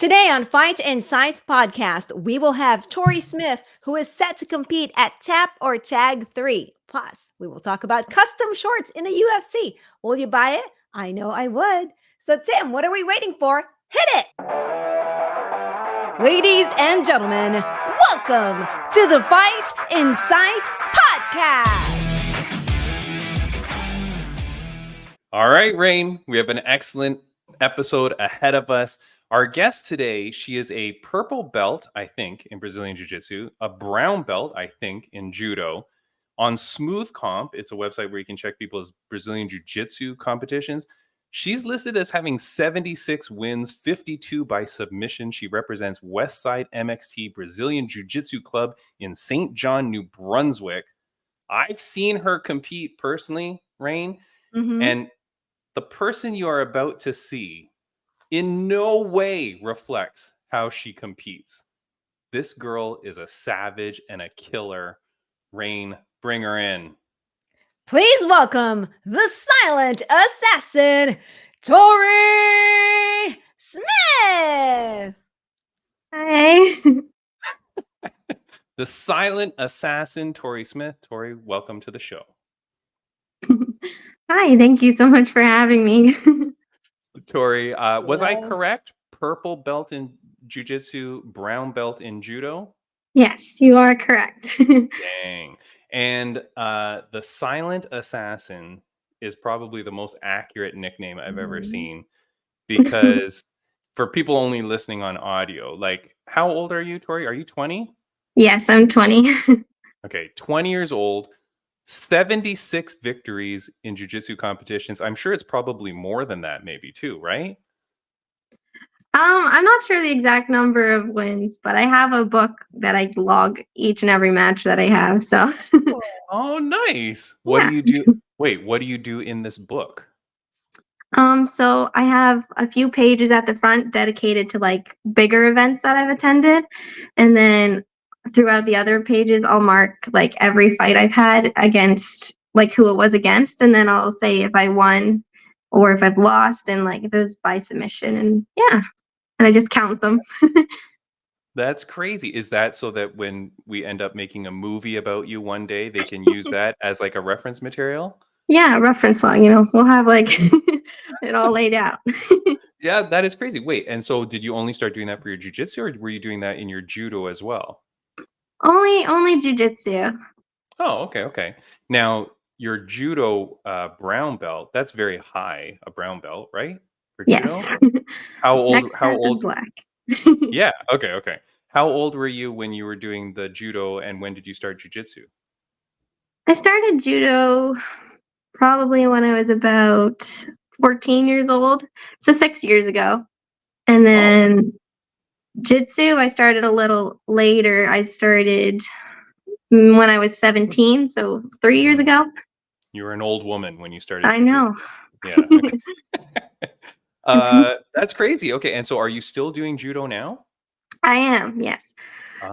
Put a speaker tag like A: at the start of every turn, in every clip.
A: Today on Fight Insight podcast, we will have Tori Smith, who is set to compete at Tap or Tag 3. Plus, we will talk about custom shorts in the UFC. Will you buy it? I know I would. So, Tim, what are we waiting for? Hit it! Ladies and gentlemen, welcome to the Fight Insight podcast.
B: All right, Raine, we have an excellent episode ahead of us. Our guest today, she is a purple belt, I think, in Brazilian Jiu-Jitsu, a brown belt, I think, in Judo. On Smooth Comp, it's a website where you can check people's Brazilian Jiu-Jitsu competitions. She's listed as having 76 wins, 52 by submission. She represents Westside MXT Brazilian Jiu-Jitsu Club in St. John, New Brunswick. I've seen her compete personally, Raine, and the person you are about to see in no way reflects how she competes. This girl is a savage and a killer. Raine, bring her in.
A: Please welcome the silent assassin, Tori Smith.
C: Hi.
B: The silent assassin, Tori Smith. Tori, welcome to the show.
C: Hi, thank you so much for having me.
B: Tori, was I correct? Purple belt in Jiu-Jitsu, brown belt in Judo?
C: Yes, you are correct.
B: Dang. And the silent assassin is probably the most accurate nickname I've ever seen, because for people only listening on audio, like, how old are you, Tori? Are you 20?
C: Yes, I'm 20.
B: Okay, 20 years old, 76 victories in jiu-jitsu competitions. I'm sure it's probably more than that, maybe too, right?
C: I'm not sure the exact number of wins, but I have a book that I log each and every match that I have. So.
B: Oh, nice. What do you do? Wait, what do you do in this book?
C: So I have a few pages at the front dedicated to like bigger events that I've attended, and then throughout the other pages I'll mark like every fight I've had against, like who it was against, and then I'll say if I won or if I've lost, and like if it was by submission, and and I just count them.
B: That's crazy. Is that so that when we end up making a movie about you one day, they can use that as like a reference material?
C: Yeah, reference log, we'll have like it all laid out.
B: Yeah, that is crazy. Wait, and so did you only start doing that for your jiu-jitsu, or were you doing that in your judo as well?
C: Only jiu-jitsu.
B: Oh, okay. Now, your judo brown belt, that's very high, a brown belt, right? For
C: Yes.
B: judo? How old?
C: Next
B: How
C: step is
B: old?
C: black.
B: Yeah. Okay. How old were you when you were doing the judo, and when did you start jiu-jitsu?
C: I started judo probably when I was about 14 years old, so 6 years ago. And then jitsu, I started a little later. I started when I was 17, so 3 years ago.
B: You were an old woman when you started
C: I
B: jiu-jitsu.
C: know.
B: Yeah. That's crazy. Okay, and so are you still doing judo now?
C: I am, yes.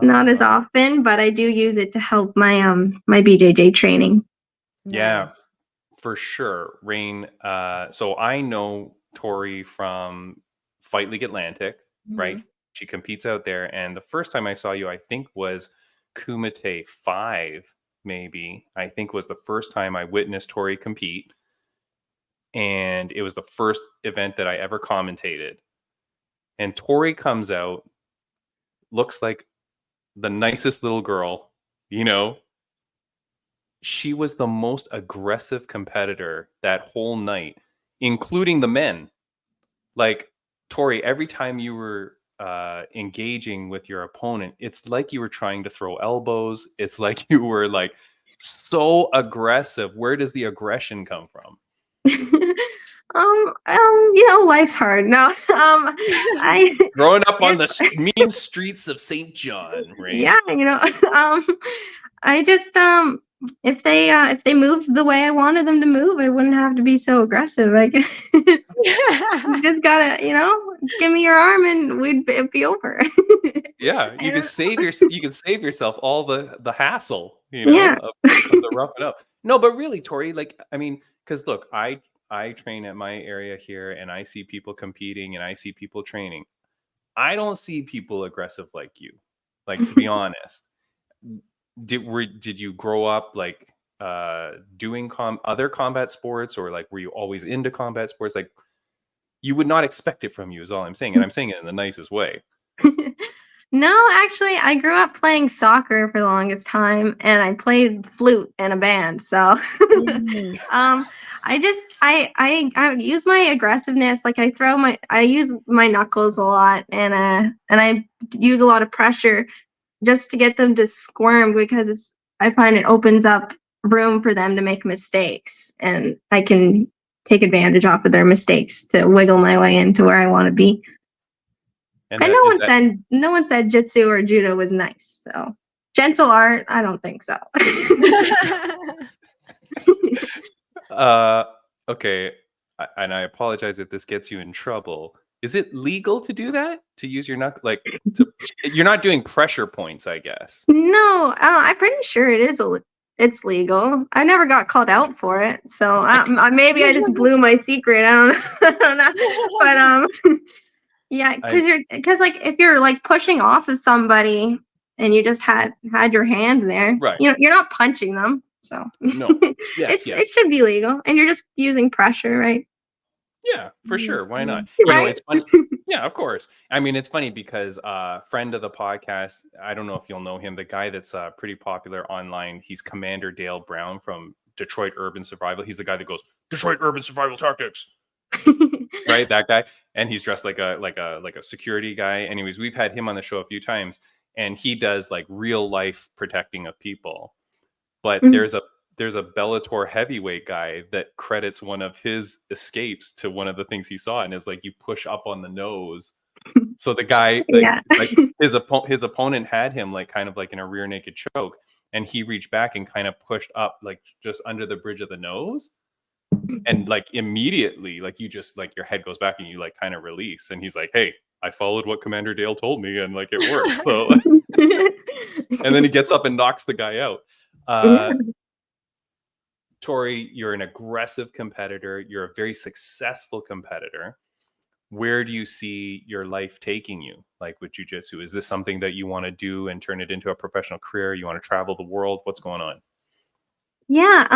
C: Not as often, but I do use it to help my my BJJ training.
B: Yeah, for sure. Raine, so I know Tori from Fight League Atlantic, right? She competes out there, and the first time I saw you, I think, was Kumite 5, maybe. I think was the first time I witnessed Tori compete, and it was the first event that I ever commentated. And Tori comes out, looks like the nicest little girl, She was the most aggressive competitor that whole night, including the men. Like, Tori, every time you were engaging with your opponent, it's like you were trying to throw elbows. It's like you were like so aggressive. Where does the aggression come from?
C: Life's hard. No, I
B: growing up on the mean streets of St. John, right?
C: Yeah, I just if they moved the way I wanted them to move, I wouldn't have to be so aggressive. Like, you just gotta, give me your arm and it'd be over.
B: Yeah, you can save yourself all the hassle, of the roughing up. No, but really, Tori, like, I mean, because look, I train at my area here, and I see people competing and I see people training. I don't see people aggressive like you. Like, to be honest, did you grow up like doing other combat sports, or like were you always into combat sports? Like, you would not expect it from you is all I'm saying, and I'm saying it in the nicest way.
C: No, actually, I grew up playing soccer for the longest time, and I played flute in a band. So,
A: Mm.
C: I use my aggressiveness. Like I use my knuckles a lot, and I use a lot of pressure just to get them to squirm, because I find it opens up room for them to make mistakes, and I can take advantage off of their mistakes to wiggle my way into where I want to be.
B: And
C: And no one said jitsu or judo was nice. So gentle art, I don't think so.
B: Okay, and I apologize if this gets you in trouble. Is it legal to do that? To use your knuckle, like, you're not doing pressure points, I guess.
C: No, I'm pretty sure it is. It's legal. I never got called out for it, so maybe I just blew my secret. I don't know, but yeah, because like if you're like pushing off of somebody and you just had your hand there,
B: Right.
C: you're not punching them, so
B: No. Yes,
C: it should be legal, and you're just using pressure, right?
B: Yeah, for sure. Why not?
C: Right.
B: It's funny. Yeah, of course. I mean, it's funny because friend of the podcast, I don't know if you'll know him, the guy that's pretty popular online. He's Commander Dale Brown from Detroit Urban Survival. He's the guy that goes, Detroit Urban Survival Tactics. Right, that guy. And he's dressed like a security guy. Anyways, we've had him on the show a few times, and he does like real life protecting of people. But there's a Bellator heavyweight guy that credits one of his escapes to one of the things he saw, and is like, you push up on the nose. So the guy, like his opponent had him like kind of like in a rear naked choke, and he reached back and kind of pushed up like just under the bridge of the nose, and like immediately, like, you just like your head goes back and you like kind of release, and he's like, hey, I followed what Commander Dale told me, and like it worked. So and then he gets up and knocks the guy out. Tori, you're an aggressive competitor. You're a very successful competitor. Where do you see your life taking you, like with jiu-jitsu? Is this something that you want to do and turn it into a professional career? You want to travel the world? What's going on?
C: Yeah,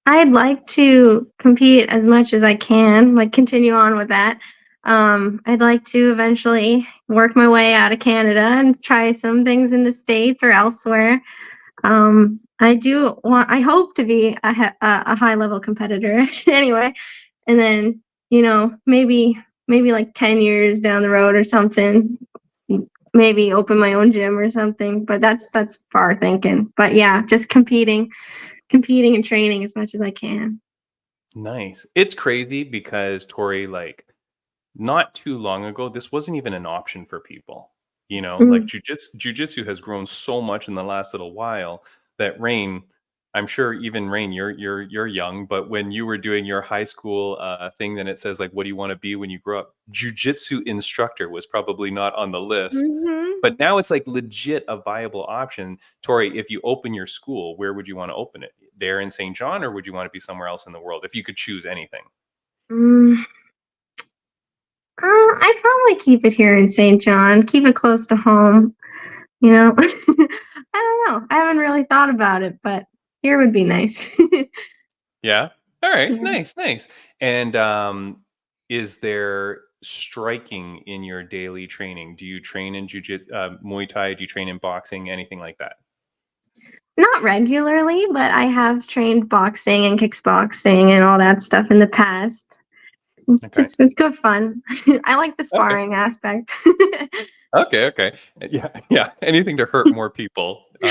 C: I'd like to compete as much as I can, like continue on with that. I'd like to eventually work my way out of Canada and try some things in the States or elsewhere. I hope to be a high level competitor anyway, and then maybe like 10 years down the road or something, maybe open my own gym or something. But that's far thinking. But yeah, just competing and training as much as I can.
B: Nice. It's crazy because, Tori, like, not too long ago, this wasn't even an option for people. Like jiu-jitsu has grown so much in the last little while that Raine, I'm sure even Raine, you're young, but when you were doing your high school thing, then it says like, what do you want to be when you grow up? Jiu-jitsu instructor was probably not on the list. But now it's like legit a viable option. Tori, if you open your school, where would you want to open it? There in St. John, or would you want to be somewhere else in the world if you could choose anything?
C: I'd probably keep it here in St. John, keep it close to home. I don't know. I haven't really thought about it, but here would be nice.
B: Yeah. All right.
C: Yeah.
B: Nice. And is there striking in your daily training? Do you train in jiu-jitsu, Muay Thai? Do you train in boxing? Anything like that?
C: Not regularly, but I have trained boxing and kickboxing and all that stuff in the past.
B: Okay.
C: It's good fun. I like the sparring aspect.
B: Okay. Yeah. Anything to hurt more people. So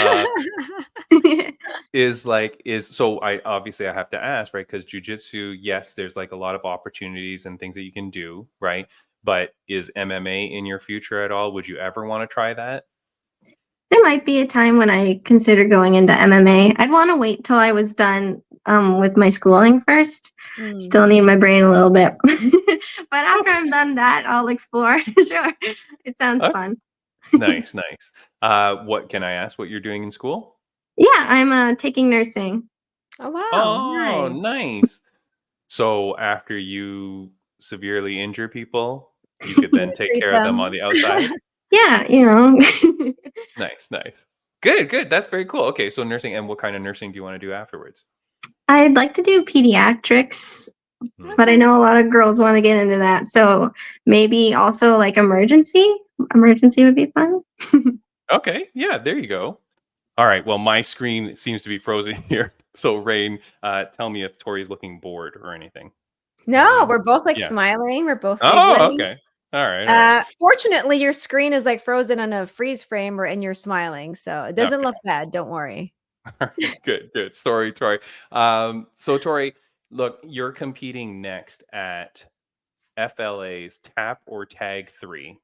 B: I obviously I have to ask, right? Because jiu-jitsu, yes, there's like a lot of opportunities and things that you can do, right? But is MMA in your future at all? Would you ever want to try that?
C: There might be a time when I consider going into MMA. I'd want to wait till I was done with my schooling first. Still need my brain a little bit. But after I'm done that, I'll explore. Sure. It sounds fun.
B: Nice. What can I ask what you're doing in school?
C: Yeah, I'm taking nursing.
A: Oh, wow.
B: Oh, nice. So after you severely injure people, you could then take
A: Treat
B: care of them
A: them.
B: on the outside.
C: Yeah,
B: Nice. Good. That's very cool. Okay, so nursing, and what kind of nursing do you want to do afterwards?
C: I'd like to do pediatrics, but I
A: Okay.
C: know a lot of girls want to get into that. So maybe also like emergency. Emergency would be fun.
B: Okay, yeah, there you go. All right, well, my screen seems to be frozen here. So, Raine, tell me if Tori's looking bored or anything.
A: No,
B: Raine?
A: we're both like
B: Yeah.
A: smiling. We're both
B: Oh,
A: giggling.
B: okay. All right.
A: Fortunately, your screen is like frozen on a freeze frame, and you're smiling, so it doesn't
B: Okay.
A: look bad. Don't worry.
B: All right, good. Sorry, Tori. So, Tori, look, you're competing next at FLA's Tap or Tag 3.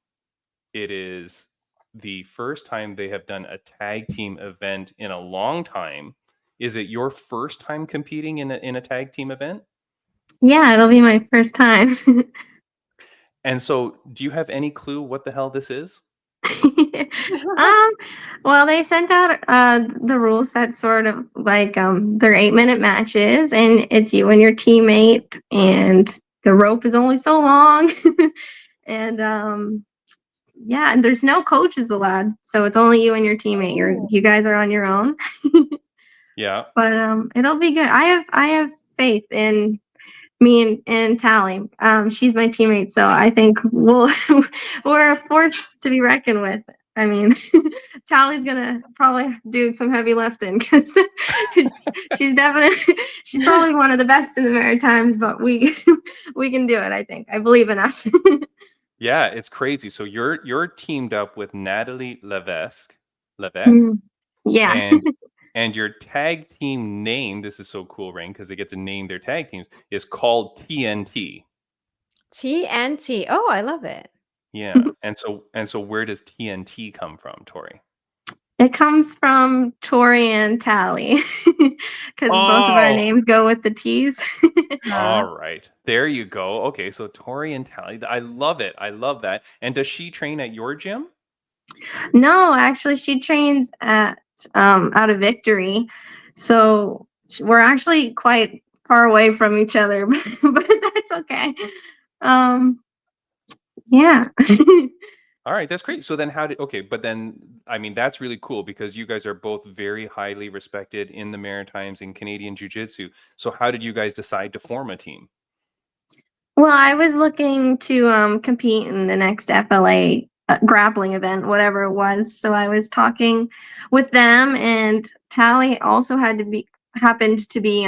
B: It is the first time they have done a tag team event in a long time. Is it your first time competing in a tag team event?
C: Yeah, it'll be my first time.
B: And so, do you have any clue what the hell this is?
C: um, well, they sent out the rule set sort of like they're 8-minute matches, and it's you and your teammate, and the rope is only so long, and yeah, and there's no coaches allowed, so it's only you and your teammate. You guys are on your own.
B: Yeah.
C: But it'll be good. I have faith in me and Tally. She's my teammate, so I think we're a force to be reckoned with. I mean, Tally's gonna probably do some heavy lifting because she's probably one of the best in the Maritimes, but we can do it. I believe in us.
B: Yeah, it's crazy. So you're teamed up with Natalie Levesque,
C: Yeah.
B: and your tag team name, this is so cool, Raine, because they get to name their tag teams, is called TNT.
A: TNT. Oh, I love it.
B: Yeah. And so where does TNT come from, Tori?
C: It comes from Tori and Tally because both of our names go with the T's.
B: All right. There you go. Okay, so Tori and Tally. I love it. I love that. And does she train at your gym?
C: No, actually, she trains at out of Victory, so we're actually quite far away from each other, but that's okay. Yeah.
B: All right, that's great. So then but then I mean that's really cool because you guys are both very highly respected in the Maritimes in Canadian Jiu-Jitsu. So how did you guys decide to form a team?
C: Well, I was looking to compete in the next FLA grappling event, whatever it was. So I was talking with them, and Tally also happened to be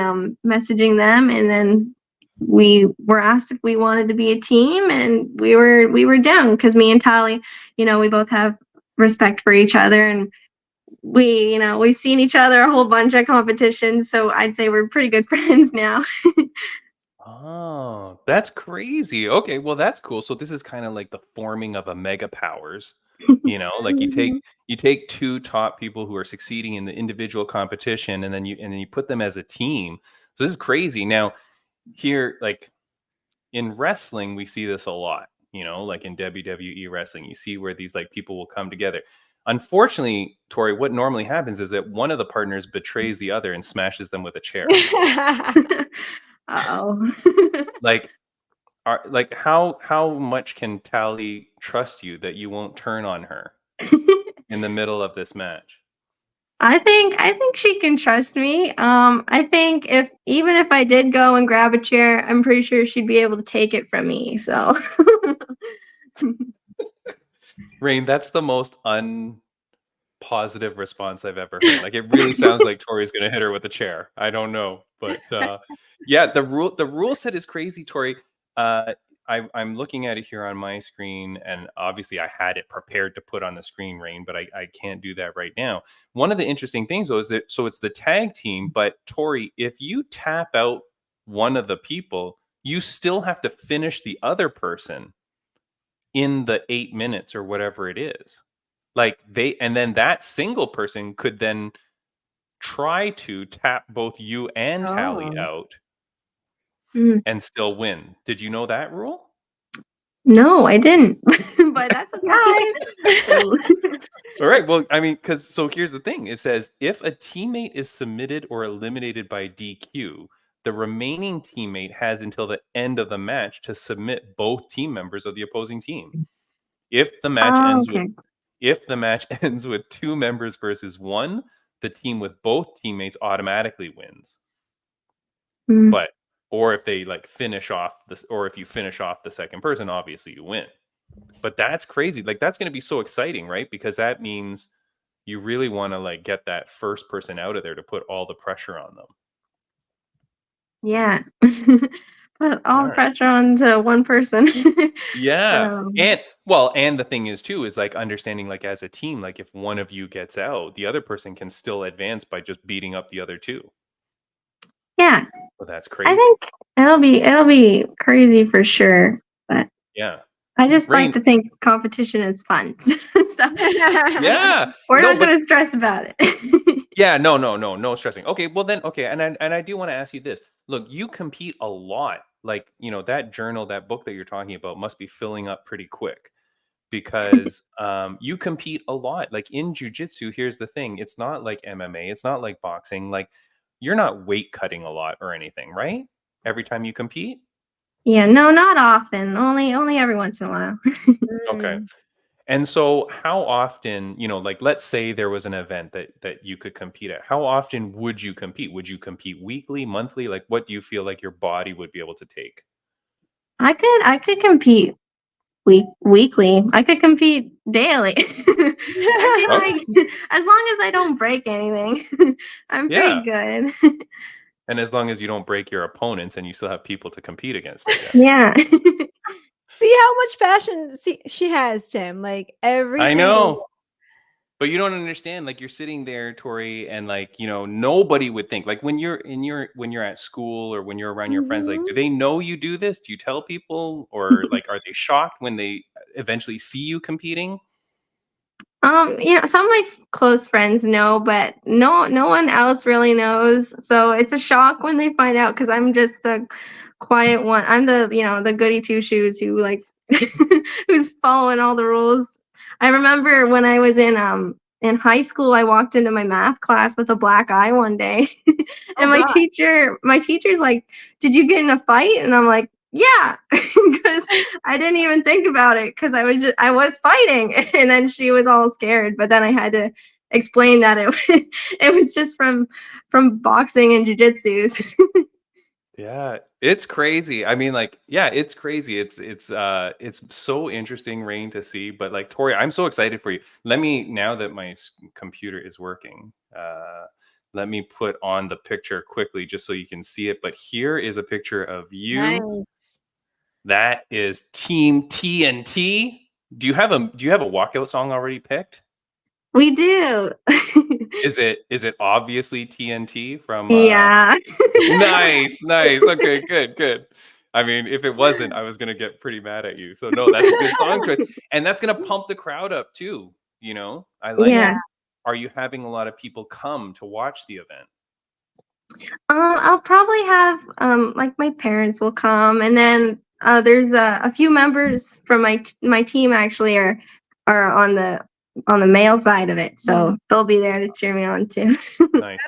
C: messaging them, and then we were asked if we wanted to be a team, and we were down because me and Tally, we both have respect for each other, and we've seen each other a whole bunch of competitions, so I'd say we're pretty good friends now.
B: Oh, that's crazy. Okay, well that's cool. So this is kind of like the forming of a mega powers. Like
C: Mhm.
B: you take two top people who are succeeding in the individual competition and then you put them as a team. So this is crazy. Now, here like in wrestling we see this a lot, like in WWE wrestling. You see where these like people will come together. Unfortunately, Tori, what normally happens is that one of the partners betrays the other and smashes them with a chair.
C: Uh-oh.
B: Like how much can Tally trust you that you won't turn on her in the middle of this match?
C: I think she can trust me. I think even if I did go and grab a chair, I'm pretty sure she'd be able to take it from me. So
B: Raine, that's the most unpositive response I've ever heard. Like it really sounds like Tori's gonna hit her with a chair. I don't know. But yeah, the rule set is crazy, Tori. I'm looking at it here on my screen, and obviously I had it prepared to put on the screen, Raine, but I can't do that right now. One of the interesting things though is that so it's the tag team, but Tori, if you tap out one of the people, you still have to finish the other person in the 8 minutes or whatever it is. And then that single person could then try to tap both you and Tally
A: Oh.
B: out
C: Mm.
B: and still win. Did you know that rule?
C: No, I didn't. But that's okay.
B: All right. Well, I mean, so here's the thing. It says if a teammate is submitted or eliminated by DQ, the remaining teammate has until the end of the match to submit both team members of the opposing team. If the match ends with 2 members versus 1, the team with both teammates automatically wins. But or if they like finish off this, or if you finish off the second person, obviously you win. But that's crazy. Like that's going to be so exciting, right? Because that means you really want to like get that first person out of there to put all the pressure on them.
C: Yeah. Put all pressure onto one person.
B: Yeah. And the thing is too, is like understanding like as a team, like if one of you gets out, the other person can still advance by just beating up the other two.
C: Yeah.
B: Well, that's crazy.
C: I think it'll be crazy for sure. But
B: yeah.
C: I just like to think competition is fun. So
B: yeah.
C: We're not going to stress about it.
B: Yeah, no stressing. Okay, well then, okay, and I do want to ask you this. Look, you compete a lot. Like, you know, that journal, that book that you're talking about must be filling up pretty quick because you compete a lot. Like in jiu-jitsu, here's the thing. It's not like MMA. It's not like boxing. Like you're not weight cutting a lot or anything, right? Every time you compete?
C: Yeah, no, not often. Only every once in a while.
B: Okay. And so how often, you know, like let's say there was an event that you could compete at. How often would you compete? Would you compete weekly, monthly? Like what do you feel like your body would be able to take?
C: I could compete weekly. I could compete daily. I feel like as long as I don't break anything, I'm pretty good.
B: And as long as you don't break your opponents and you still have people to compete against.
C: Yeah.
A: See how much passion she has, Tim. Like
B: I know. But you don't understand, like you're sitting there, Tori, and like, you know, nobody would think like when you're at school or when you're around your friends, like, do they know you do this? Do you tell people, or like, are they shocked when they eventually see you competing?
C: You know, some of my close friends know, but no one else really knows. So it's a shock when they find out because I'm just the quiet one. I'm the, you know, the goody two shoes who like who's following all the rules. I remember when I was in high school, I walked into my math class with a black eye one day. And my teacher's like, "Did you get in a fight?" And I'm like, "Yeah," because I didn't even think about it because I was fighting, and then she was all scared. But then I had to explain that it was just from boxing and jiu-jitsu.
B: Yeah, it's crazy. I mean, like, yeah, it's crazy. It's so interesting, Raine, to see. But like, Tori, I'm so excited for you. Let me, now that my computer is working, let me put on the picture quickly just so you can see it. But here is a picture of you.
A: Nice.
B: That is Team TNT. Do you have a walkout song already picked?
C: We do.
B: Is it obviously TNT from
C: Yeah.
B: Nice. Okay, good. I mean, if it wasn't, I was gonna get pretty mad at you. So no, that's a good song choice. And that's gonna pump the crowd up too, you know? I like it. Are you having a lot of people come to watch the event?
C: I'll probably have like my parents will come, and then there's a few members from my team actually are on the male side of it, so they'll be there to cheer me on too.
B: Nice.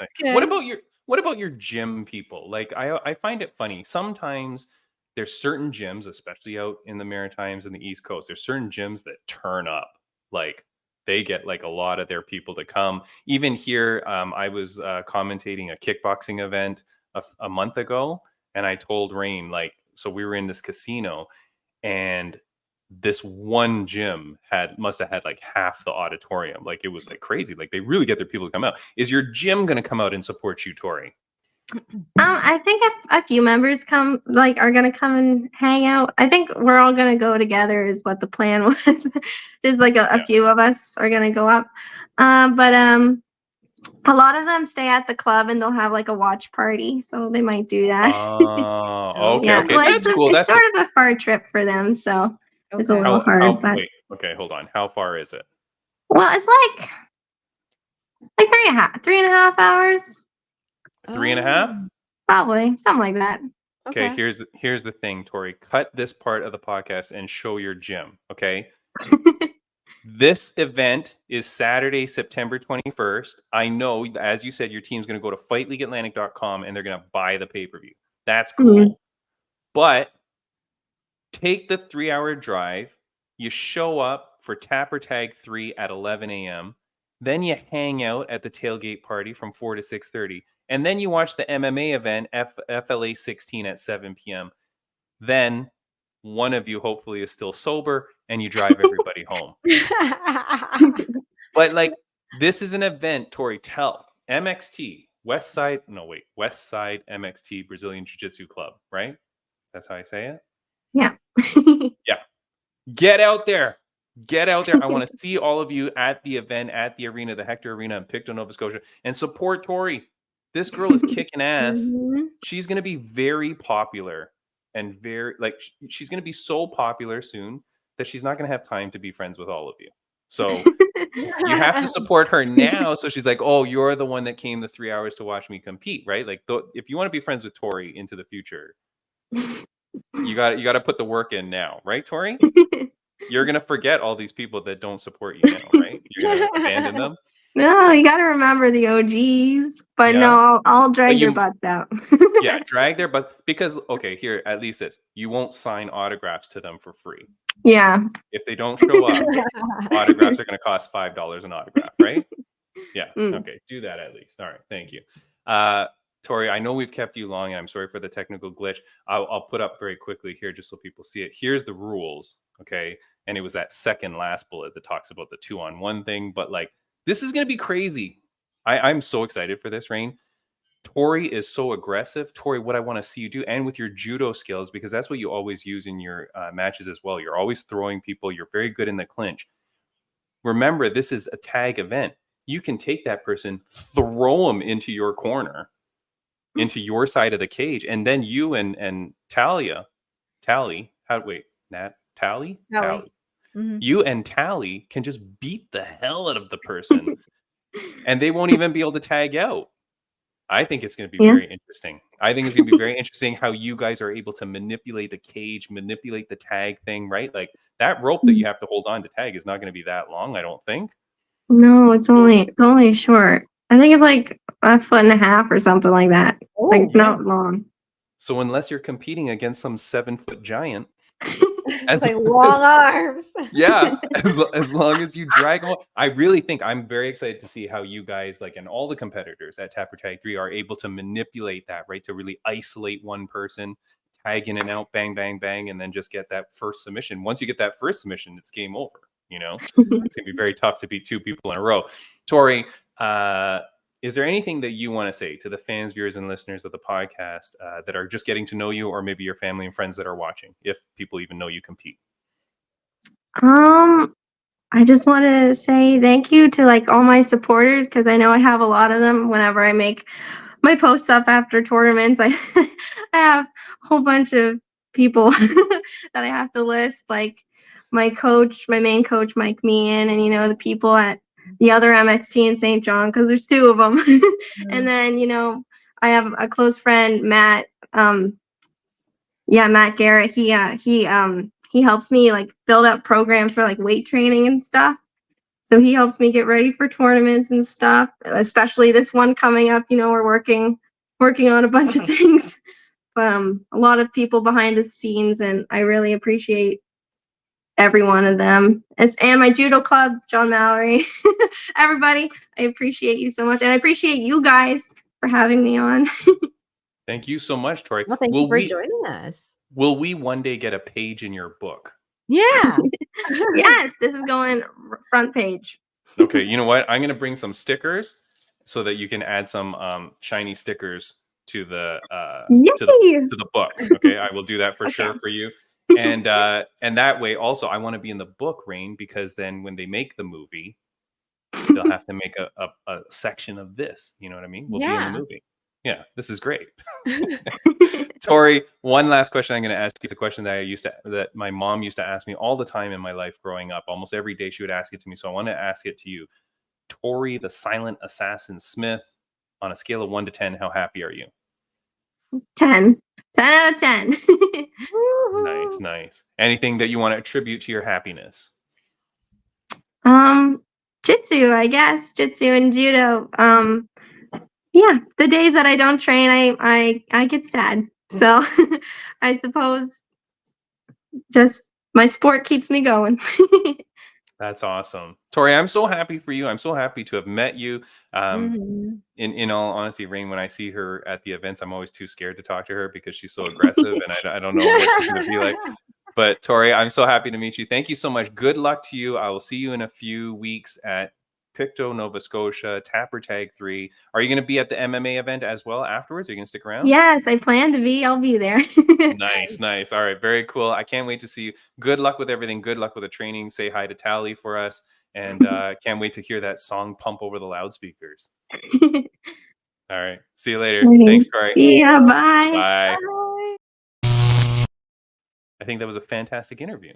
B: What about your gym people? Like I find it funny. Sometimes there's certain gyms, especially out in the Maritimes and the East Coast, there's certain gyms that turn up. Like they get like a lot of their people to come. Even here, I was commentating a kickboxing event a month ago, and I told Raine, like, so we were in this casino, and this one gym must have had like half the auditorium. Like it was like crazy. Like they really get their people to come out. Is your gym going to come out and support you, Tori?
C: I think a few members are gonna come and hang out. I think we're all gonna go together is what the plan was. Just like a few of us are gonna go up. But a lot of them stay at the club and they'll have like a watch party, so they might do that.
B: Oh, okay,
C: yeah.
B: okay.
C: Well,
B: That's cool.
C: It's sort of a far trip for them, so it's a little hard. But
B: wait, okay, hold on. How far is it?
C: Well, it's like 3.5 hours.
B: 3.5?
C: Probably something like that.
B: Okay, here's the thing, Tori. Cut this part of the podcast and show your gym. Okay. This event is Saturday, September 21st. I know, as you said, your team's going to go to fightleagueatlantic.com and they're going to buy the pay-per-view. That's cool. But take the 3-hour drive. You show up for Tap or Tag 3 at 11 a.m. Then you hang out at the tailgate party from 4 to 6:30. And then you watch the MMA event, FLA 16 at 7 p.m. Then one of you hopefully is still sober and you drive everybody home. But like, this is an event, Tori, tell MXT, West Side MXT Brazilian Jiu-Jitsu Club, right? That's how I say it?
C: Yeah.
B: Yeah. Get out there. Get out there. I want to see all of you at the event, at the arena, the Hector Arena in Pictou, Nova Scotia, and support Tori. This girl is kicking ass.
A: Mhm.
B: She's going to be very popular and she's going to be so popular soon that she's not going to have time to be friends with all of you. So you have to support her now. So she's like, oh, you're the one that came the 3 hours to watch me compete, right? Like, if you want to be friends with Tori into the future, you got to put the work in now, right, Tori? You're gonna forget all these people that don't support you now, right? You're gonna abandon them.
C: No, you got to remember the OGs. But
B: Yeah.
C: no, I'll drag your butts out.
B: Yeah, drag their butts, because okay, here at least this, you won't sign autographs to them for free.
C: Yeah.
B: If they don't show up, autographs are gonna cost $5 an autograph, right? Yeah. Okay, do that at least. All right, thank you. Tori, I know we've kept you long, and I'm sorry for the technical glitch. I'll put up very quickly here just so people see it. Here's the rules, okay? And it was that second last bullet that talks about the 2-on-1 thing. But like, this is going to be crazy. I'm so excited for this, Raine. Tori is so aggressive. Tori, what I want to see you do, and with your judo skills, because that's what you always use in your matches as well. You're always throwing people. You're very good in the clinch. Remember, this is a tag event. You can take that person, throw them into your corner, into your side of the cage, and then you and Tally.
A: Mm-hmm.
B: You and Tally can just beat the hell out of the person, and they won't even be able to tag out. I think it's going to be very interesting. I think it's going to be very interesting how you guys are able to manipulate the cage, manipulate the tag thing, right? Like, that rope that you have to hold on to tag is not going to be that long, I don't think.
C: No, it's only short. I think it's like 1.5 feet or something like that.
A: Oh,
C: like not long.
B: So unless you're competing against some 7-foot giant,
A: it's like long arms.
B: Yeah, as long as you drag them. I really think I'm very excited to see how you guys, like, and all the competitors at Tap or Tag 3 are able to manipulate that, right? To really isolate one person, tag in and out, bang, bang, bang, and then just get that first submission. Once you get that first submission, it's game over. You know, it's going to be very tough to beat 2 people in a row. Tori, is there anything that you want to say to the fans, viewers, and listeners of the podcast that are just getting to know you, or maybe your family and friends that are watching, if people even know you compete?
C: I just want to say thank you to like all my supporters, because I know I have a lot of them. Whenever I make my posts up after tournaments, I have a whole bunch of people that I have to list, like my coach, my main coach, Mike Meehan, and the people at the other MXT in St. John, because there's 2 of them. And then I have a close friend, Matt. Matt Garrett. He helps me like build up programs for like weight training and stuff. So he helps me get ready for tournaments and stuff, especially this one coming up. We're working on a bunch of things. A lot of people behind the scenes, and I really appreciate every one of them. And my judo club, John Mallory. Everybody, I appreciate you so much, and I appreciate you guys for having me on.
B: Thank you so much, Tori.
A: Well, thank you for joining us.
B: Will we one day get a page in your book?
A: Yeah.
C: Yes, this is going front page.
B: Okay, you know what? I'm going to bring some stickers so that you can add some shiny stickers to the book. Okay, I will do that for sure for you. And that way, also, I want to be in the book, Raine, because then when they make the movie, they'll have to make a section of this. You know what I mean? We'll be in the movie. Yeah, this is great. Tori, one last question I'm going to ask you. It's a question that my mom used to ask me all the time in my life growing up. Almost every day she would ask it to me. So I want to ask it to you. Tori, the silent assassin Smith, on a scale of 1 to 10, how happy are you?
C: 10. 10 out of 10.
B: Nice. Anything that you want to attribute to your happiness?
C: Jitsu, I guess. Jitsu and judo. The days that I don't train, I get sad. So I suppose just my sport keeps me going.
B: That's awesome. Tori, I'm so happy for you. I'm so happy to have met you.
A: Mhm.
B: In all honesty, Raine, when I see her at the events, I'm always too scared to talk to her because she's so aggressive and I don't know what she's going to be like. But Tori, I'm so happy to meet you. Thank you so much. Good luck to you. I will see you in a few weeks at Pictou, Nova Scotia, Tapper Tag 3. Are you going to be at the MMA event as well afterwards? Are you going to stick around?
C: Yes, I plan to be. I'll be there.
B: Nice, nice. All right, very cool. I can't wait to see you. Good luck with everything. Good luck with the training. Say hi to Tally for us. And can't wait to hear that song pump over the loudspeakers. All right. See you later. Thanks, Tori.
C: Yeah, bye.
B: Bye.
A: Bye.
B: I think that was a fantastic interview.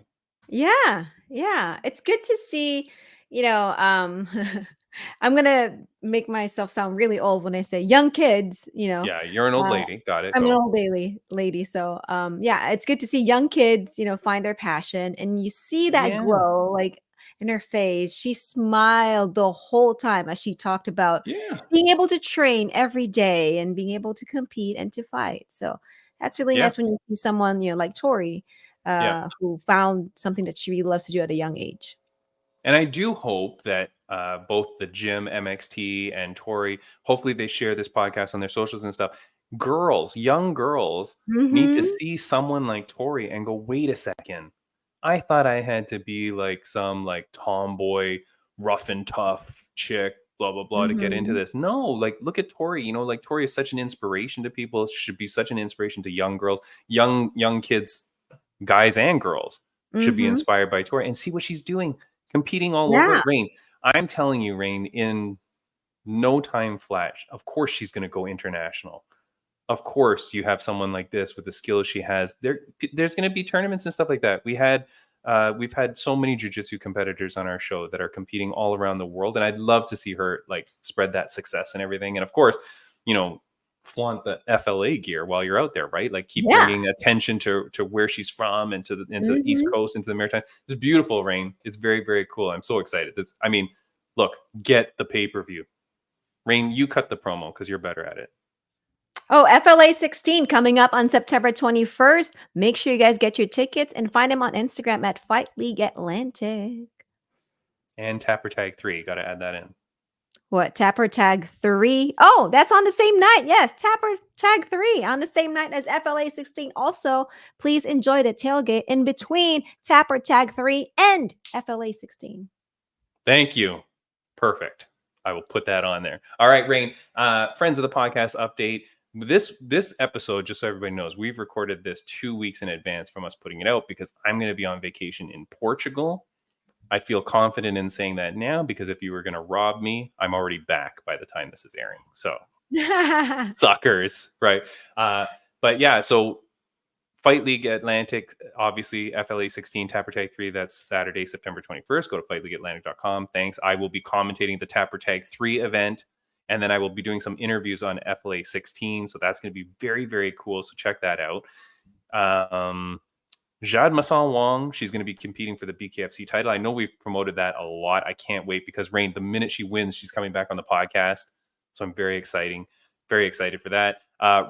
A: Yeah, yeah. It's good to see, I'm gonna make myself sound really old when I say young kids,
B: Yeah, you're an old
A: uh,
B: lady. Got it.
A: I'm an
B: Go.
A: old lady. So yeah, it's good to see young kids, find their passion and you see that
B: Yeah.
A: glow like in her face. She smiled the whole time as she talked about
B: Yeah.
A: being able to train every day and being able to compete and to fight. So that's really
B: Yeah.
A: nice when you see someone, like Tori,
B: Yeah.
A: who found something that she really loves to do at a young age.
B: And I do hope that both the gym, MXT, and Tori, hopefully they share this podcast on their socials and stuff. Girls, young girls, need to
A: Mhm.
B: see someone like Tori and go, wait a second. I thought I had to be like some like tomboy, rough and tough chick, blah, blah, blah, to get into
A: Mhm.
B: this. No, like look at Tori. Like Tori is such an inspiration to people. She should be such an inspiration to young girls, young kids, guys and girls should be
A: Mhm.
B: inspired by Tori and see what she's doing, competing all over.
A: Yeah.
B: Raine, I'm telling you, Raine, in no time flat, of course she's going to go international. Of course, you have someone like this with the skills she has. There's going to be tournaments and stuff like that. We've had so many jiu-jitsu competitors on our show that are competing all around the world, and I'd love to see her like spread that success and everything. And of course, flaunt the FLA gear while you're out there, right? Like keep
A: Yeah.
B: bringing attention to where she's from and into the East
A: Mhm.
B: Coast, into the Maritime. It's beautiful, Raine. It's very, very cool. I'm so excited. Look, get the pay-per-view. Raine, you cut the promo because you're better at it.
A: Oh, FLA 16 coming up on September 21st. Make sure you guys get your tickets and find them on Instagram at Fight League Atlantic.
B: And Tapper Tag 3. Got to add that in.
A: What, Tapper Tag 3? Oh, that's on the same night. Yes, Tapper Tag 3 on the same night as FLA 16. Also, please enjoy the tailgate in between Tapper Tag 3 and FLA 16.
B: Thank you. Perfect. I will put that on there. All right, Raine. Friends of the podcast update. This episode, just so everybody knows, we've recorded this 2 weeks in advance from us putting it out because I'm going to be on vacation in Portugal. I feel confident in saying that now because if you were going to rob me, I'm already back by the time this is airing. So suckers, right? But yeah, so Fight League Atlantic, obviously FLA 16 Tapper Tag 3, that's Saturday, September 21st. Go to fightleagueatlantic.com. Thanks. I will be commentating the Tapper Tag 3 event, and then I will be doing some interviews on FLA 16. So that's going to be very, very cool. So check that out. Jade Masson Wong, she's going to be competing for the BKFC title. I know we've promoted that a lot. I can't wait because Raine, the minute she wins, she's coming back on the podcast. So I'm very excited for that.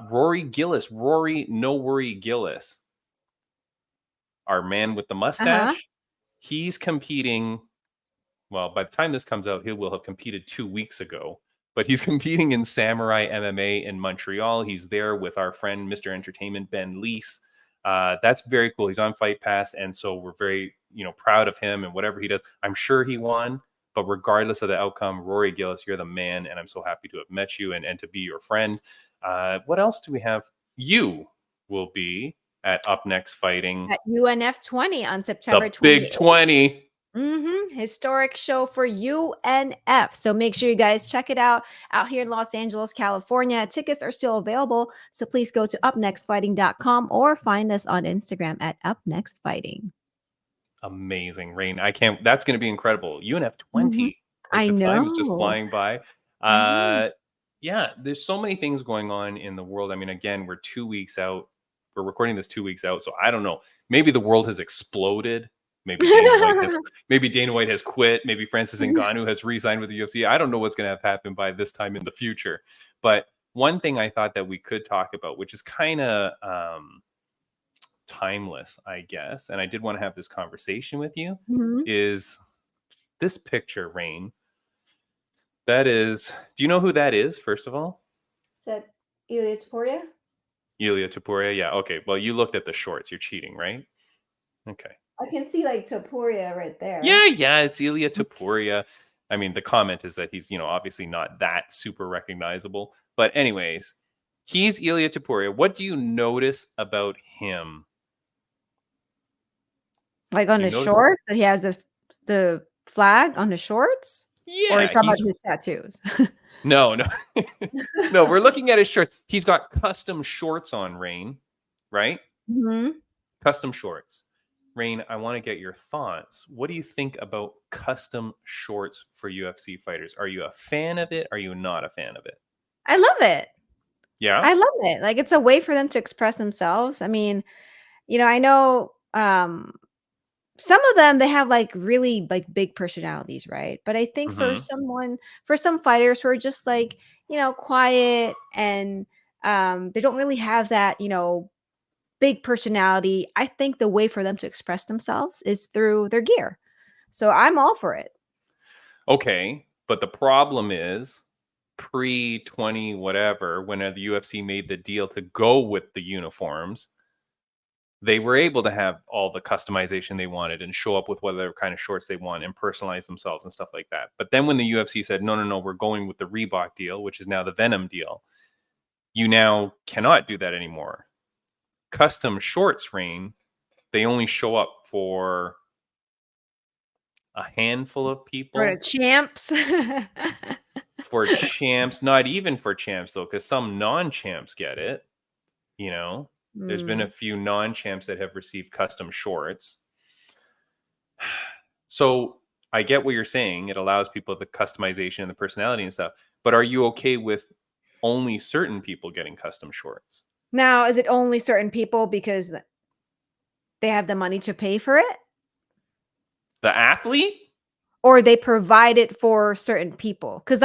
B: Rory Gillis, Rory No Worry Gillis, our man with the mustache. He's competing. Well, by the time this comes out, he will have competed 2 weeks ago. But he's competing in Samurai MMA in Montreal. He's there with our friend, Mr. Entertainment, Ben Leese. That's very cool. He's on Fight Pass, and so we're very, proud of him and whatever he does. I'm sure he won, but regardless of the outcome, Rory Gillis, you're the man, and I'm so happy to have met you and to be your friend. What else do we have? You will be at Up Next Fighting
A: At UNF 20 on September
B: the Big 20.
A: Historic show for UNF. So make sure you guys check it out here in Los Angeles, California. Tickets are still available. So please go to upnextfighting.com or find us on Instagram at upnextfighting.
B: Amazing, Raine. That's going to be incredible. UNF 20.
A: I
B: the
A: know.
B: time is just flying by. Yeah, there's so many things going on in the world. I mean, again, we're 2 weeks out. We're recording this 2 weeks out. So I don't know. Maybe the world has exploded. Maybe Dana White has quit. Maybe Francis Ngannou has re-signed with the UFC. I don't know what's going to have happened by this time in the future. But one thing I thought that we could talk about, which is kind of timeless, I guess, and I did want to have this conversation with you, is this picture, Raine. That is, do you know who that is, first of all?
A: Is that Ilia Topuria?
B: Ilia Topuria, yeah. Okay, well, you looked at the shorts. You're cheating, right? Okay.
A: I can see like Topuria right there.
B: Yeah, it's Ilia Topuria. I mean, the comment is that he's, obviously not that super recognizable. But anyways, he's Ilia Topuria. What do you notice about him?
A: Like on his shorts, that he has the flag on his shorts?
B: Yeah.
A: Or are you talking about his tattoos?
B: No. No, we're looking at his shorts. He's got custom shorts on, Raine, right? Custom shorts. Raine, I want to get your thoughts. What do you think about custom shorts for UFC fighters? Are you a fan of it? Are you not a fan of it?
A: I love it.
B: Yeah?
A: I love it. Like, it's a way for them to express themselves. I mean, I know some of them, they have like really like big personalities, right? But I think for some fighters who are just like, quiet and they don't really have that, big personality, I think the way for them to express themselves is through their gear. So I'm all for it.
B: Okay, but the problem is pre-20 whatever, when the UFC made the deal to go with the uniforms, they were able to have all the customization they wanted and show up with whatever kind of shorts they want and personalize themselves and stuff like that. But then when the UFC said, no, we're going with the Reebok deal, which is now the Venom deal, you now cannot do that anymore. Custom shorts, Raine, they only show up for a handful of people.
A: For the champs.
B: For champs, not even for champs, though, because some non-champs get it. There's been a few non-champs that have received custom shorts. So I get what you're saying. It allows people the customization and the personality and stuff. But are you okay with only certain people getting custom shorts?
A: Now, is it only certain people because they have the money to pay for it?
B: The athlete?
A: Or they provide it for certain people? Because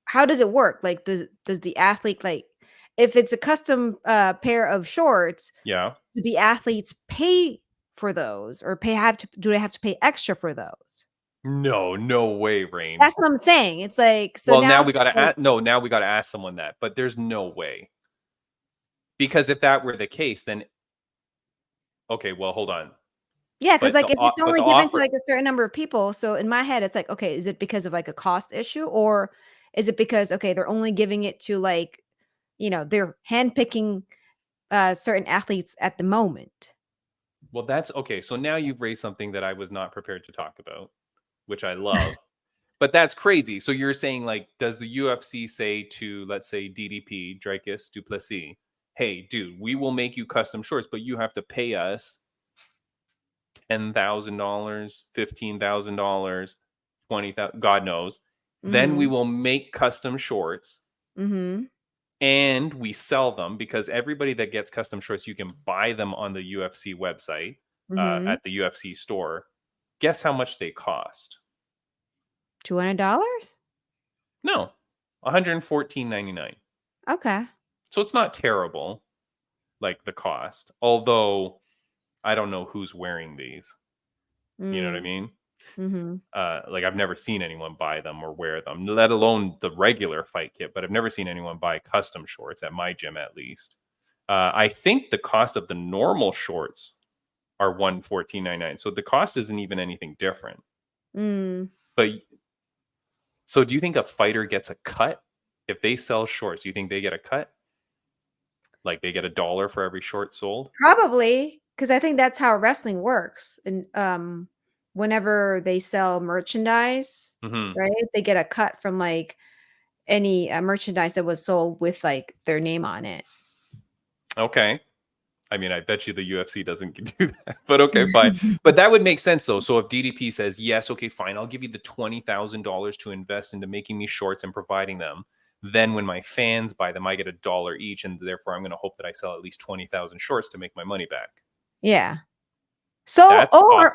A: how does it work? Like, does the athlete, like, if it's a custom pair of shorts, do the athletes pay for those, or do they have to pay extra for those?
B: No way, Raine.
A: That's what I'm saying. It's like, so
B: now we gotta ask someone that, but there's no way. Because if that were the case, then okay, well, hold on.
A: Yeah, because like if it's only given to like a certain number of people, so in my head it's like, okay, is it because of like a cost issue, or is it because they're only giving it to like, they're handpicking certain athletes at the moment?
B: Well, that's okay. So now you've raised something that I was not prepared to talk about, which I love. But that's crazy. So you're saying, like, does the UFC say to, let's say, DDP, Dricus du Plessis, hey, dude, we will make you custom shorts, but you have to pay us $10,000, $15,000, $20,000, God knows. Then we will make custom shorts and we sell them, because everybody that gets custom shorts, you can buy them on the UFC website at the UFC store. Guess how much they cost?
A: $200?
B: No, $114.99.
A: Okay.
B: So it's not terrible, like the cost. Although I don't know who's wearing these. You know what I mean? Like, I've never seen anyone buy them or wear them, let alone the regular fight kit. But I've never seen anyone buy custom shorts at my gym, at least. I think the cost of the normal shorts are $114.99. So the cost isn't even anything different. But so do you think a fighter gets a cut if they sell shorts? Do you think they get a cut? Like, they get $1 for every short sold?
A: Probably, because I think that's how wrestling works. And whenever they sell merchandise, right, they get a cut from like any merchandise that was sold with like their name on it. Okay.
B: I mean, I bet you the UFC doesn't do that, but okay, fine. But that would make sense, though. So if DDP says, yes, okay, fine, I'll give you the $20,000 to invest into making me shorts and providing them. Then when my fans buy them, I get $1 each, and therefore I'm going to hope that I sell at least 20,000 shorts to make my money back.
A: Yeah. So,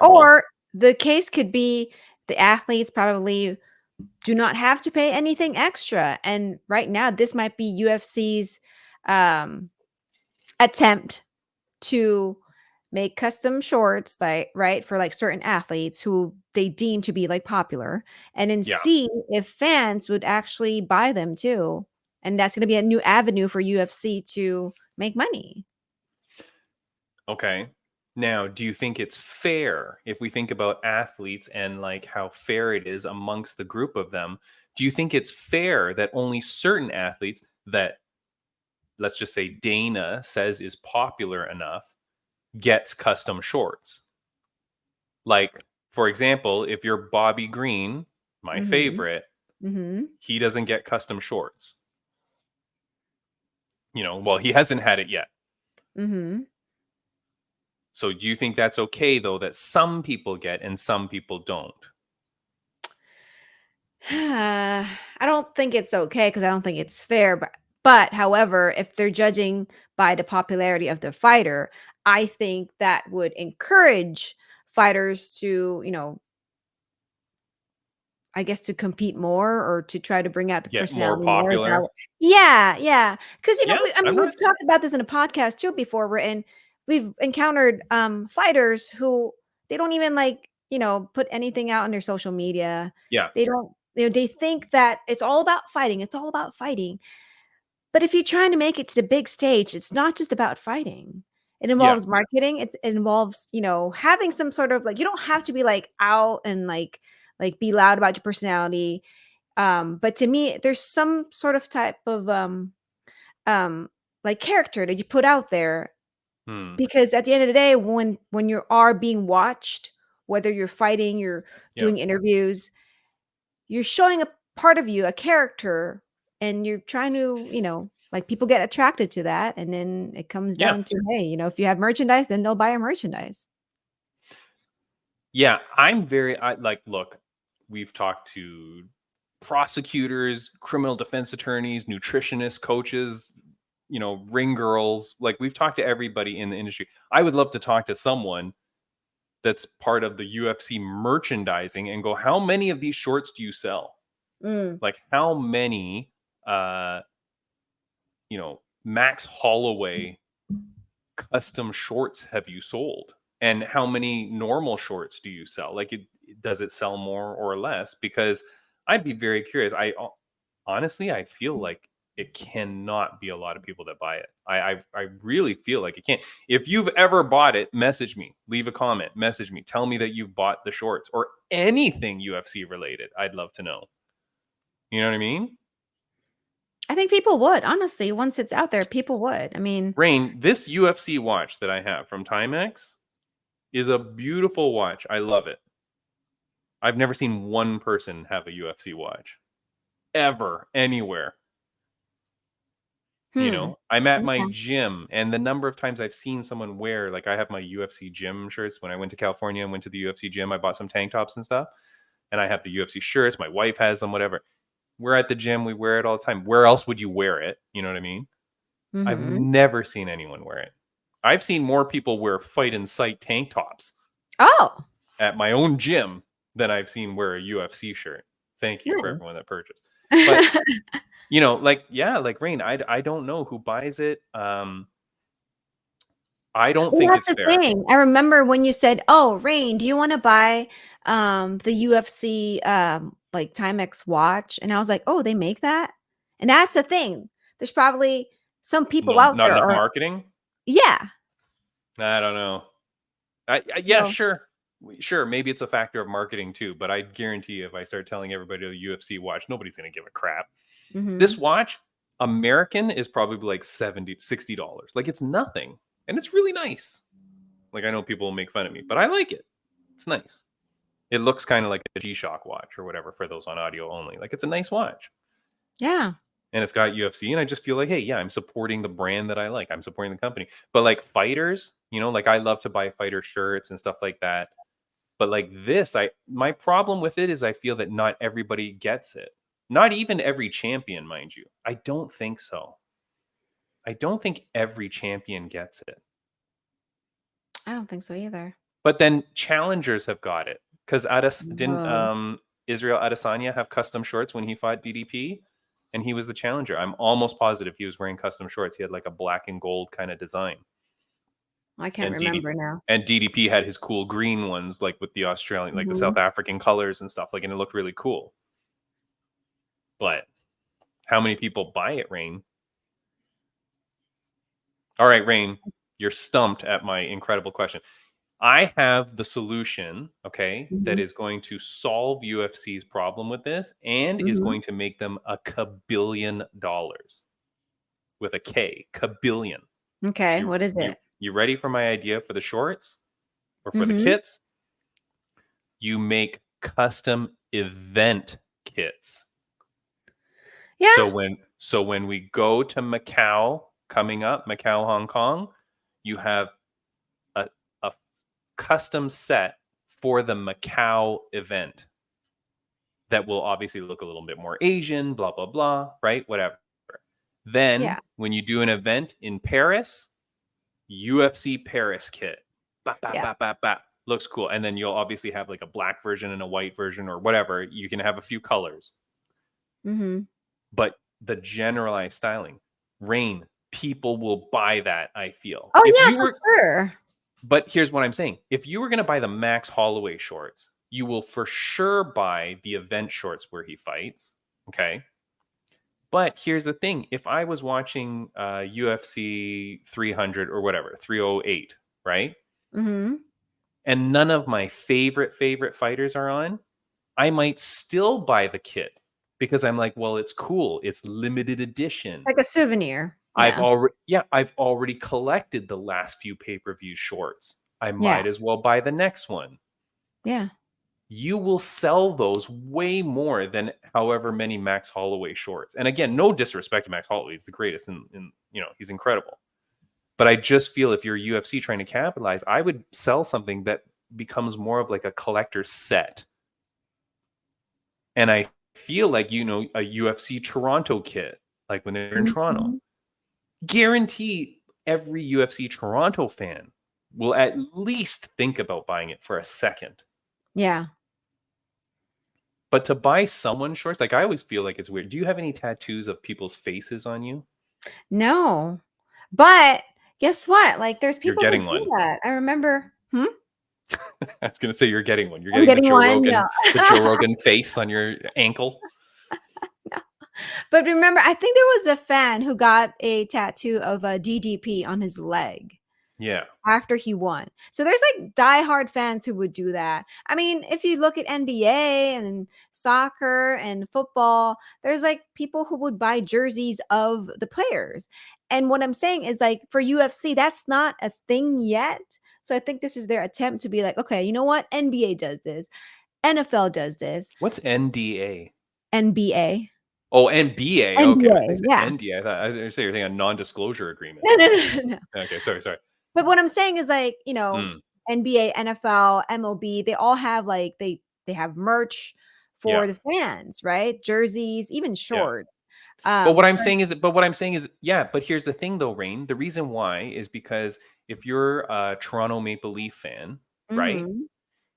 A: or the case could be the athletes probably do not have to pay anything extra. And right now, this might be UFC's attempt to make custom shorts, like, right, for like certain athletes who they deem to be like popular, and then
B: Yeah.
A: see if fans would actually buy them too. And that's going to be a new avenue for UFC to make money.
B: Okay. Now, do you think it's fair if we think about athletes and like how fair it is amongst the group of them? Do you think it's fair that only certain athletes that, let's just say, Dana says is popular enough gets custom shorts? Like, for example, if you're Bobby Green, my
A: Mm-hmm.
B: favorite,
A: Mm-hmm.
B: he doesn't get custom shorts. Well, he hasn't had it yet.
A: Mm-hmm.
B: So do you think that's okay, though, that some people get and some people don't?
A: I don't think it's okay because I don't think it's fair. But however, if they're judging by the popularity of the fighter, I think that would encourage fighters to, I guess, to compete more or to try to bring out the
B: Get more
A: personality more.
B: popular?
A: Yeah, yeah. Because
B: Yeah, I'm
A: we've
B: not.
A: talked about this in a podcast too before. We've encountered fighters who they don't even put anything out on their social media.
B: Yeah,
A: They don't. They think that it's all about fighting. It's all about fighting. But if you're trying to make it to the big stage, it's not just about fighting. It
B: yeah,
A: involves marketing. It involves, having some sort of you don't have to be out and be loud about your personality. But to me, there's some sort of type of character that you put out there, because at the end of the day, when you are being watched, whether you're fighting, you're
B: yeah,
A: doing interviews, you're showing a part of you, a character, and you're trying to, people get attracted to that. And then it comes
B: yeah,
A: down to, hey, if you have merchandise, then they'll buy your merchandise.
B: yeah. I'm very look, we've talked to prosecutors, criminal defense attorneys, nutritionists, coaches, ring girls. Like, we've talked to everybody in the industry. I would love to talk to someone that's part of the UFC merchandising and go, how many of these shorts do you sell? Like, how many Max Holloway custom shorts have you sold? And how many normal shorts do you sell? Like, does it sell more or less? Because I'd be very curious. Honestly, I feel like it cannot be a lot of people that buy it. I really feel like it can't. If you've ever bought it, message me, leave a comment, message me, tell me that you've bought the shorts or anything UFC related. I'd love to know. You know what I mean?
A: I think people would, honestly, once it's out there, people would. I mean,
B: Raine, this UFC watch that I have from Timex is a beautiful watch. I love it. I've never seen one person have a UFC watch ever, anywhere. I'm at my
A: okay.
B: gym, and the number of times I've seen someone wear, like, I have my UFC gym shirts. When I went to California and went to the UFC gym, I bought some tank tops and stuff, and I have the UFC shirts. My wife has them, whatever. We're at the gym. We wear it all the time. Where else would you wear it? You know what I mean? I've never seen anyone wear it. I've seen more people wear Fight in Sight tank tops at my own gym than I've seen wear a UFC shirt. Thank you for everyone that purchased. But like Raine, I don't know who buys it. I don't think
A: That's
B: it's
A: the
B: fair.
A: thing. I remember when you said, "Oh, Raine, do you want to buy the UFC Timex watch?" And I was like, "Oh, they make that?" And that's the thing. There's probably some people out
B: Not
A: there,
B: enough
A: or
B: marketing.
A: yeah.
B: I don't know. Yeah, sure. Maybe it's a factor of marketing too. But I guarantee you, if I start telling everybody to UFC watch, nobody's going to give a crap. This watch, American, is probably like $60. Like, it's nothing, and it's really nice. Like, I know people will make fun of me, but I like it. It's nice. It looks kind of like a G-Shock watch or whatever for those on audio only. Like, it's a nice watch.
A: Yeah.
B: And it's got UFC, and I just feel like, hey, yeah, I'm supporting the brand that I like. I'm supporting the company. But like fighters, like, I love to buy fighter shirts and stuff like that. But like this, my problem with it is I feel that not everybody gets it. Not even every champion, mind you. I don't think so. I don't think every champion gets it.
A: I don't think so either.
B: But then challengers have got it. Because
A: Whoa.
B: Israel Adesanya have custom shorts when he fought DDP? And he was the challenger. I'm almost positive he was wearing custom shorts. He had like a black and gold kind of design.
A: I can't
B: And
A: remember now.
B: And DDP had his cool green ones, like with the Australian, like the
A: Mhm.
B: South African colors and stuff, like, and it looked really cool. But how many people buy it, Raine? All right, Raine, you're stumped at my incredible question. I have the solution, okay, that
A: Mhm.
B: is going to solve UFC's problem with this and is
A: Mhm.
B: going to make them a kabillion dollars with a K, kabillion.
A: Okay,
B: You,
A: what is it?
B: you ready for my idea for the shorts or for the
A: Mhm.
B: kits? You make custom event kits.
A: Yeah.
B: So when we go to Macau coming up, Macau, Hong Kong, you have a custom set for the Macau event that will obviously look a little bit more Asian, blah, blah, blah, right? Whatever. Then
A: Yeah.
B: when you do an event in Paris, UFC Paris kit. Bap, bap,
A: Yeah.
B: bap, bap, bap. Looks cool. And then you'll obviously have like a black version and a white version or whatever. You can have a few colors.
A: Mhm.
B: But the generalized styling, Raine, people will buy that, I feel.
A: Oh,
B: If
A: yeah,
B: you
A: for
B: were
A: sure.
B: But here's what I'm saying. If you were going to buy the Max Holloway shorts, you will for sure buy the event shorts where he fights. Okay. But here's the thing. If I was watching UFC 300 or whatever, 308, right?
A: Mhm.
B: And none of my favorite fighters are on, I might still buy the kit because I'm like, well, it's cool. It's limited edition.
A: Like a souvenir.
B: I've
A: Yeah.
B: already collected the last few pay-per-view shorts. I
A: Yeah.
B: might as well buy the next one.
A: Yeah.
B: You will sell those way more than however many Max Holloway shorts. And again, no disrespect to Max Holloway. He's the greatest and he's incredible. But I just feel if you're UFC trying to capitalize, I would sell something that becomes more of like a collector's set. And I feel like, a UFC Toronto kit, like when they're in Toronto.
A: Mhm.
B: Guarantee every UFC Toronto fan will at least think about buying it for a second.
A: Yeah.
B: But to buy someone shorts, like I always feel like it's weird. Do you have any tattoos of people's faces on you?
A: No. But guess what? Like there's
B: You're
A: people who
B: getting
A: do
B: one.
A: that. I remember.
B: I was going to say you're getting one. You're
A: I'm
B: getting the
A: getting one. No.
B: The Joe Rogan face on your ankle.
A: No. But remember, I think there was a fan who got a tattoo of a DDP on his leg.
B: Yeah.
A: After he won. So there's like diehard fans who would do that. I mean, if you look at NBA and soccer and football, there's like people who would buy jerseys of the players. And what I'm saying is like for UFC, that's not a thing yet. So I think this is their attempt to be like, okay, you know what? NBA does this. NFL does this.
B: What's NDA?
A: NBA.
B: Oh, NBA. Okay. I
A: NBA.
B: think
A: Yeah.
B: NDA. I was saying you're thinking a non-disclosure agreement.
A: No.
B: Okay. Sorry.
A: But what I'm saying is like,
B: Mm,
A: NBA, NFL, MLB, they all have like they have merch for
B: yeah.
A: the fans, right? Jerseys, even
B: Yeah.
A: shorts.
B: But what I'm
A: So
B: saying is, yeah, but here's the thing though, Raine. The reason why is because if you're a Toronto Maple Leaf fan, right?
A: mhm,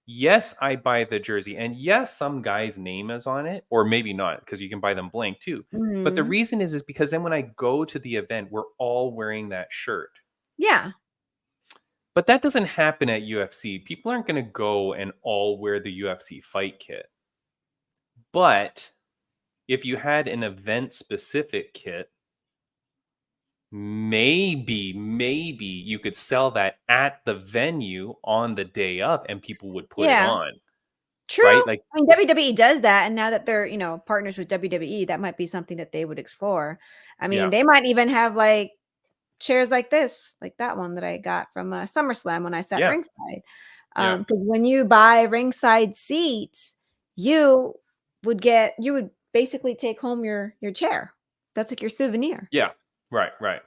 B: Yes, I buy the jersey. And yes, some guy's name is on it, or maybe not, because you can buy them blank too. But the
A: mhm.
B: reason is because then when I go to the event, we're all wearing that shirt.
A: Yeah.
B: But that doesn't happen at UFC. People aren't going to go and all wear the UFC fight kit. But if you had an event specific kit, maybe you could sell that at the venue on the day of and people would put it
A: Yeah.
B: on,
A: True.
B: right? Like,
A: I mean, WWE does that, and now that they're, partners with WWE, that might be something that they would explore. I mean,
B: yeah,
A: they might even have like chairs like this, like that one that I got from SummerSlam when I sat
B: yeah,
A: ringside.
B: yeah,
A: Because when you buy ringside seats, you would basically take home your chair. That's like your souvenir.
B: yeah, right.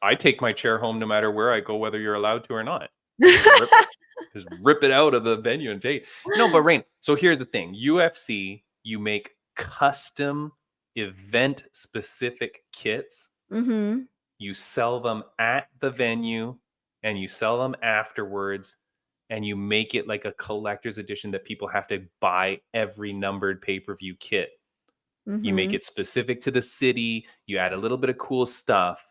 B: I take my chair home no matter where I go, whether you're allowed to or not. Just rip it out of the venue and take. No, but Raine. So here's the thing: UFC, you make custom event specific kits.
A: Mm-hmm.
B: You sell them at the venue, and you sell them afterwards. and you make it like a collector's edition that people have to buy every numbered pay-per-view kit. You make it specific to the city. You add a little bit of cool stuff.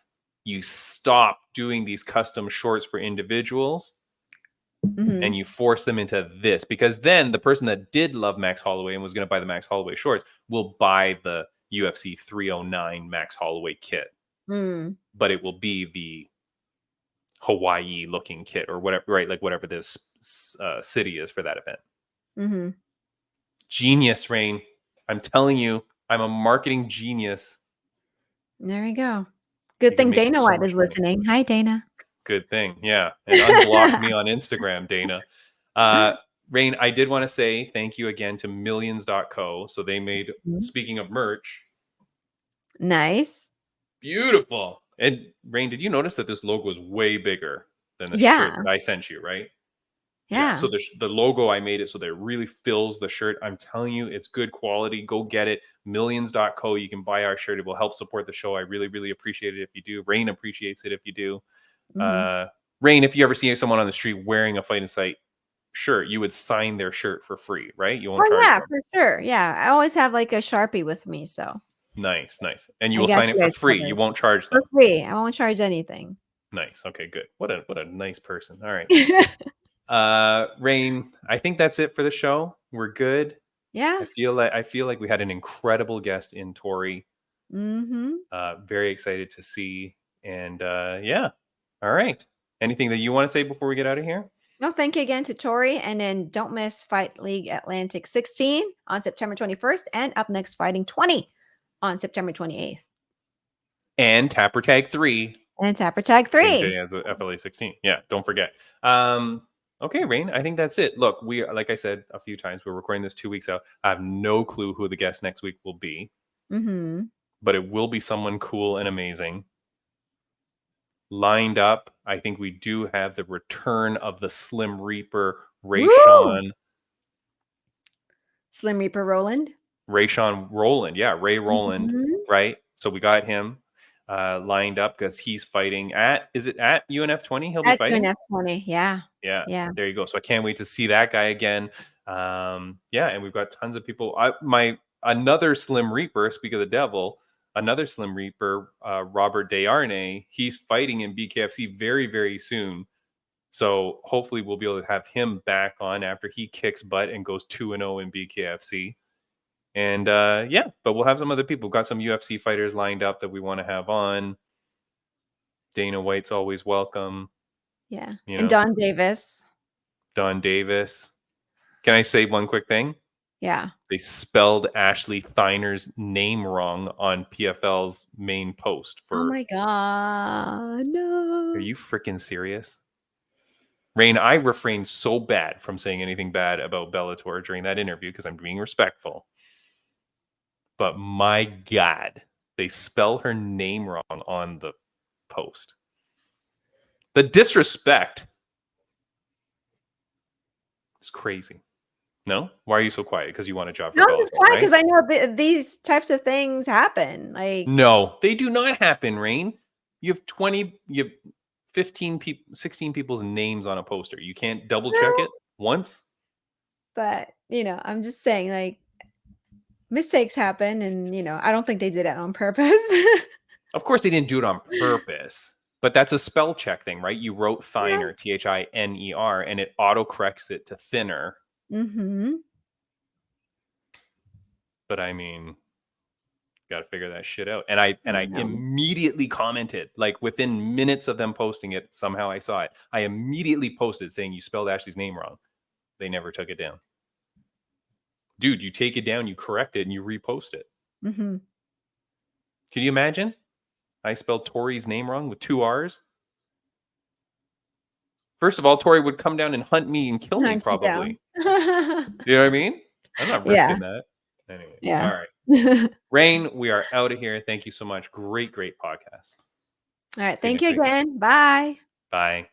B: You stop doing these custom shorts for individuals, and you force them into this, because then the person that did love Max Holloway and was going to buy the Max Holloway shorts will buy the UFC 309 Max Holloway kit. But it will be the Hawaii looking kit or whatever, right? Like whatever this city is for that event. Genius, Raine. I'm telling you, I'm a marketing genius.
A: There you go. Good thing Dana White is listening. Hi, Dana.
B: Good thing. Yeah. And unblock me on Instagram, Dana. Raine, I did want to say thank you again to millions.co. So they made, speaking of merch.
A: Nice.
B: Beautiful. And Raine, did you notice that this logo is way bigger than the shirt that I sent you, right?
A: Yeah.
B: So the logo, I made it so that it really fills the shirt. I'm telling you, it's good quality. Go get it. Millions.co. You can buy our shirt. It will help support the show. I really, really appreciate it if you do. Raine appreciates it if you do. Raine, if you ever see someone on the street wearing a Fight Insight shirt, you would sign their shirt for free, right? You won't charge them.
A: For sure. Yeah. I always have like a Sharpie with me. So
B: nice. And you will sign it for free. You won't charge them.
A: For free. I won't charge anything.
B: Nice. Okay, good. What a nice person. All right. Raine, I think that's it for the show. We're good.
A: Yeah.
B: I feel like we had an incredible guest in Tori. Very excited to see. And yeah. All right. Anything that you want to say before we get out of here?
A: No, thank you again to Tori. And then don't miss Fight League Atlantic 16 on September 21st and Up Next Fighting 20 on September 28th.
B: And Tapper Tag 3.
A: And Tapper Tag 3.
B: As a FLA 16. Yeah, don't forget. Okay, Raine, I think that's it. Look, like I said a few times, we're recording this 2 weeks out. I have no clue who the guest next week will be. But it will be someone cool and amazing. Lined up, I think we do have the return of the Slim Reaper, Rayshawn.
A: Slim Reaper Roland.
B: Rayshawn Roland, yeah, Ray Roland, right? So we got him lined up because he's fighting is it at UNF 20? He'll be fighting
A: UNF 20, yeah.
B: There you go. So I can't wait to see that guy again. And we've got tons of people. Another Slim Reaper, speak of the devil. Another Slim Reaper, Robert Desarnais, he's fighting in BKFC very, very soon. So hopefully we'll be able to have him back on after he kicks butt and goes 2-0 in BKFC. And but we'll have some other people. We've got some UFC fighters lined up that we want to have on. Dana White's always welcome.
A: Yeah. And Don Davis.
B: Don Davis. Can I say one quick thing?
A: Yeah.
B: They spelled Ashley Thiner's name wrong on PFL's main post.
A: Oh my God. No.
B: Are you freaking serious? Raine, I refrained so bad from saying anything bad about Bellator during that interview because I'm being respectful. But my God, they spell her name wrong on the post. The disrespect is crazy. No? Why are you so quiet? Because you want a job for Bellator,
A: I'm just quiet because I know these types of things happen.
B: No, they do not happen, Raine. You have 15 people, 16 people's names on a poster. You can't double check it once.
A: But, I'm just saying, mistakes happen, and, I don't think they did it on purpose.
B: Of course they didn't do it on purpose. But that's a spell check thing, right? You wrote Thiner, Thiner, and it auto-corrects it to Thinner. But I mean, got to figure that shit out. And I immediately commented, within minutes of them posting it, somehow I saw it. I immediately posted saying you spelled Ashley's name wrong. They never took it down. Dude, you take it down, you correct it, and you repost it. Can you imagine? I spelled Tori's name wrong with 2 R's. First of all, Tori would come down and hunt me and kill me, probably. You know what I mean? I'm not risking that. Anyway.
A: Yeah.
B: All right. Raine, we are out of here. Thank you so much. Great podcast.
A: All right. Thank you again. Bye.
B: Bye.